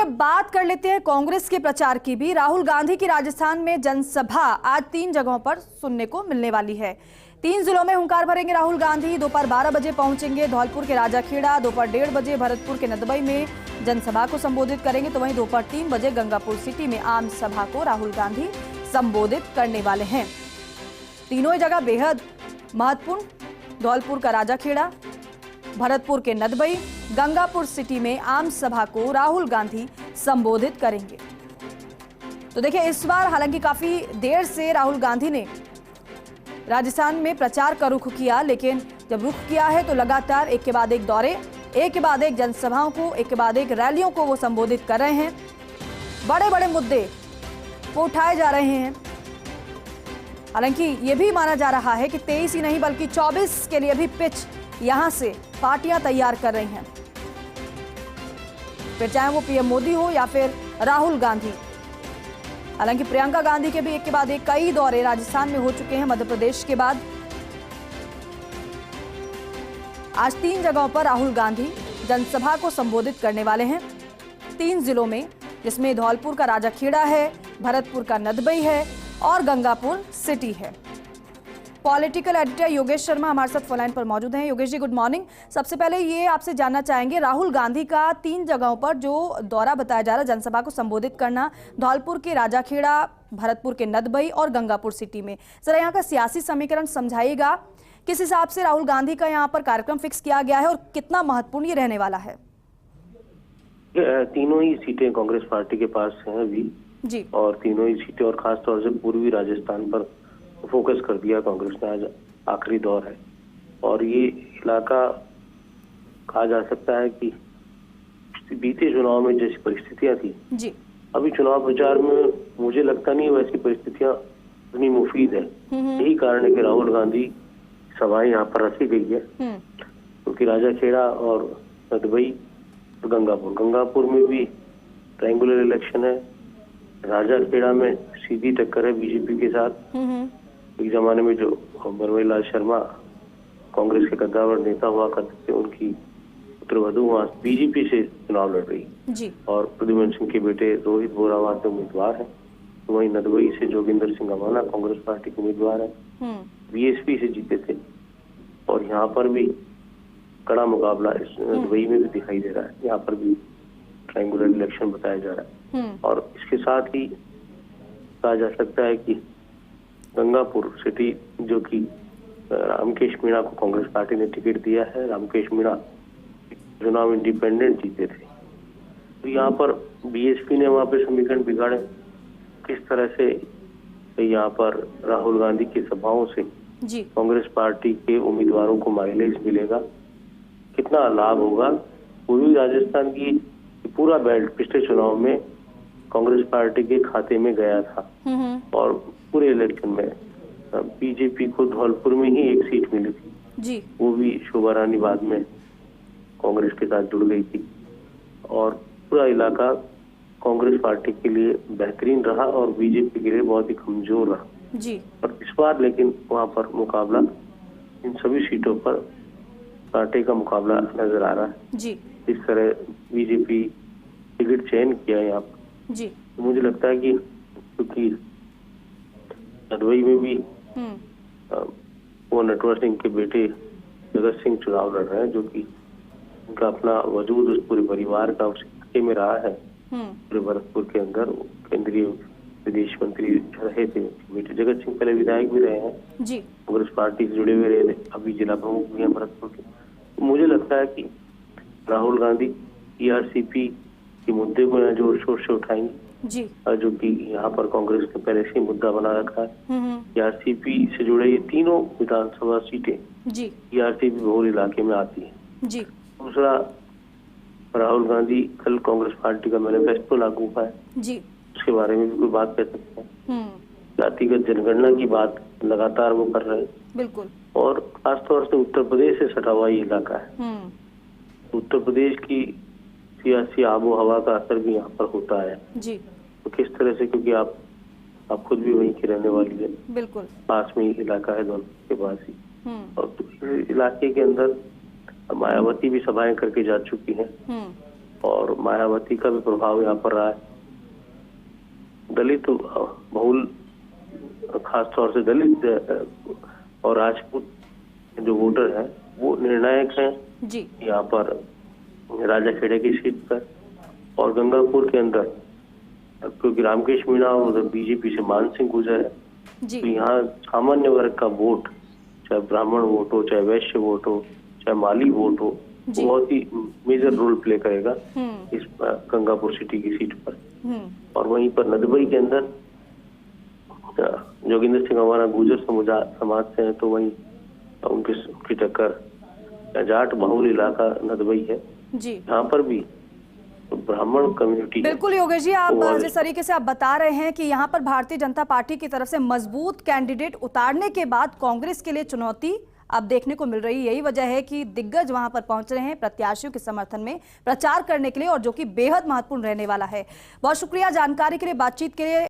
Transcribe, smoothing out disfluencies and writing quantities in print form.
अब बात कर लेते हैं कांग्रेस के प्रचार की भी। राहुल गांधी की राजस्थान में जनसभा आज 3 जगहों पर सुनने को मिलने वाली है। 3 जिलों में हुंकार भरेंगे राहुल गांधी। दोपहर 12 बजे पहुंचेंगे धौलपुर के राजाखेड़ा, दोपहर 1:30 बजे भरतपुर के नदबई में जनसभा को संबोधित करेंगे, तो वहीं दोपहर 3 बजे गंगापुर सिटी में आम सभा को राहुल गांधी संबोधित करने वाले हैं। तीनों ही जगह बेहद महत्वपूर्ण, धौलपुर का राजाखेड़ा, भरतपुर के नदबई, गंगापुर सिटी में आम सभा को राहुल गांधी संबोधित करेंगे। तो देखिए, इस बार हालांकि काफी देर से राहुल गांधी ने राजस्थान में प्रचार का रुख किया, लेकिन जब रुख किया है तो लगातार एक के बाद एक दौरे, एक के बाद एक जनसभाओं को, एक के बाद एक रैलियों को वो संबोधित कर रहे हैं। बड़े बड़े मुद्दे वो उठाए जा रहे हैं। हालांकि ये भी माना जा रहा है कि 23 ही नहीं बल्कि 24 के लिए भी पिच यहां से पार्टियां तैयार कर रही हैं, फिर चाहे वो पीएम मोदी हो या फिर राहुल गांधी। हालांकि प्रियंका गांधी के भी एक के बाद एक कई दौरे राजस्थान में हो चुके हैं मध्य प्रदेश के बाद। आज 3 जगहों पर राहुल गांधी जनसभा को संबोधित करने वाले हैं, 3 जिलों में, जिसमें धौलपुर का राजाखेड़ा है, भरतपुर का नदबई है और गंगापुर सिटी है। पॉलिटिकल एडिटर योगेश शर्मा हमारे साथ फोन लाइन पर मौजूद हैं। Yogesh ji, good morning. सबसे पहले ये आपसे जानना चाहेंगे, राहुल गांधी का 3 जगहों पर जो दौरा बताया जा रहा है, जनसभा को संबोधित करना, धौलपुर के राजाखेड़ा, भरतपुर के नदबई और गंगापुर सिटी में, जरा यहाँ का सियासी समीकरण समझाइएगा। किस हिसाब से राहुल गांधी का यहाँ पर कार्यक्रम फिक्स किया गया है और कितना महत्वपूर्ण ये रहने वाला है? तीनों ही सीटें कांग्रेस पार्टी के पास हैं अभी जी, और तीनों ही सीटें और खासतौर से पूर्वी राजस्थान पर फोकस कर दिया कांग्रेस ने। आज आखिरी दौर है और ये इलाका कहा जा सकता है कि बीते चुनाव में जैसी परिस्थितियां थी जी, अभी चुनाव प्रचार में मुझे लगता नहीं वैसी परिस्थितियां इतनी मुफीद है। यही कारण है कि राहुल गांधी सभाएं यहाँ पर रखी गई है, क्योंकि राजाखेड़ा और नदबई और गंगापुर में भी ट्रायंगुलर इलेक्शन है। राजाखेड़ा में सीधी टक्कर है बीजेपी के साथ। एक जमाने में जो बनवारी लाल शर्मा कांग्रेस के कद्दावर नेता हुआ करते थे, उनकी पुत्रवधू वहाँ बीजेपी से चुनाव लड़ रही जी, और प्रद्युम्न सिंह के बेटे रोहित बोरा वहाँ के उम्मीदवार है। तो वहीं नदबई से जोगिंदर सिंह अमाना कांग्रेस पार्टी के उम्मीदवार है, बीएसपी से जीते थे। और यहाँ पर भी कड़ा मुकाबला इस नदबई में भी दिखाई दे रहा है। यहाँ पर भी ट्रायंगुलर इलेक्शन बताया जा रहा है। और इसके साथ ही कहा जा सकता है कि गंगापुर सिटी, जो कि रामकेश मीणा को कांग्रेस पार्टी ने टिकट दिया है, रामकेश मीणा चुनाव इंडिपेंडेंट जीते थे, तो यहाँ पर बीएसपी ने वहाँ पे समीकरण बिगाड़े। किस तरह से यहाँ पर राहुल गांधी की सभाओं से कांग्रेस पार्टी के उम्मीदवारों को माइलेज मिलेगा, कितना लाभ होगा। पूर्वी राजस्थान की पूरा बेल्ट पिछले चुनाव में कांग्रेस पार्टी के खाते में गया था और पूरे इलेक्शन में बीजेपी को धौलपुर में ही एक सीट मिली थी जी, वो भी शोभा रानी बाद में कांग्रेस के साथ जुड़ गई थी। और पूरा इलाका कांग्रेस पार्टी के लिए बेहतरीन रहा और बीजेपी के लिए बहुत ही कमजोर रहा जी। और इस बार लेकिन वहाँ पर मुकाबला, इन सभी सीटों पर पार्टी का मुकाबला नजर आ रहा है जी। इस तरह बीजेपी टिकट चयन किया है यहाँ पर जी, तो मुझे लगता है कि क्योंकि नदबई में भी वो नटवर सिंह के बेटे जगत सिंह चुनाव लड़ रहे हैं, जो कि उनका अपना वजूद उस पूरे परिवार का उस इलाके में रहा है। पूरे भरतपुर के अंदर केंद्रीय विदेश मंत्री रहे थे बेटे जगत सिंह, पहले विधायक भी रहे हैं जी, कांग्रेस पार्टी से जुड़े हुए रहे थे, अभी जिला प्रमुख भी हैं भरतपुर के। तो मुझे लगता है कि राहुल गांधी टीआरसीपी के मुद्दे को यहाँ जोर शोर से उठाएंगे जी, जो कि यहाँ पर कांग्रेस ने पहले से मुद्दा बना रखा है। टीआरसीपी से जुड़े ये तीनों विधानसभा सीटें जी टीआरसीपी बहुल इलाके में आती है जी। दूसरा, राहुल गांधी कल कांग्रेस पार्टी का मैनिफेस्टो लागू हुआ है जी, उसके बारे में भी कोई बात कर सकते हैं। जातिगत जनगणना की बात लगातार वो कर रहे हैं बिल्कुल, और खासतौर से उत्तर प्रदेश से सटा हुआ ये इलाका है। उत्तर प्रदेश की सियासी आबो हवा का असर भी यहाँ पर होता है जी। तो किस तरह से, क्योंकि आप खुद भी वहीं की रहने वाली है, बिल्कुल पास में ही इलाका है धौलपुर के पास ही, और इलाके के अंदर मायावती भी सभाएं करके जा चुकी हैं और मायावती का भी प्रभाव यहाँ पर रहा है। दलित बहुल, खास तौर से दलित और राजपूत जो वोटर हैं वो निर्णायक हैं जी। यहाँ पर राजाखेड़े की सीट पर। और गंगापुर के अंदर क्योंकि रामकेश मीणा और उधर बीजेपी से मान सिंह गुजर है, तो यहाँ सामान्य वर्ग का वोट, चाहे ब्राह्मण वोट हो, चाहे वैश्य वोट हो, चाहे माली वोट हो, बहुत ही मेजर रोल प्ले करेगा इस गंगापुर सिटी की सीट पर। और वहीं पर नदबई के अंदर जोगिंदर सिंह हमारा गुजर समाज से है, तो वहीं उनकी टक्कर जाट बहुल इलाका नदबई है जी। यहाँ पर भी ब्राह्मण कम्युनिटी। बिल्कुल योगेश जी, आप जिस तरीके से आप बता रहे हैं कि यहाँ पर भारतीय जनता पार्टी की तरफ से मजबूत कैंडिडेट उतारने के बाद कांग्रेस के लिए चुनौती अब देखने को मिल रही है। यही वजह है कि दिग्गज वहां पर पहुंच रहे हैं प्रत्याशियों के समर्थन में प्रचार करने के लिए, और जो कि बेहद महत्वपूर्ण रहने वाला है। बहुत शुक्रिया जानकारी के लिए, बातचीत के लिए।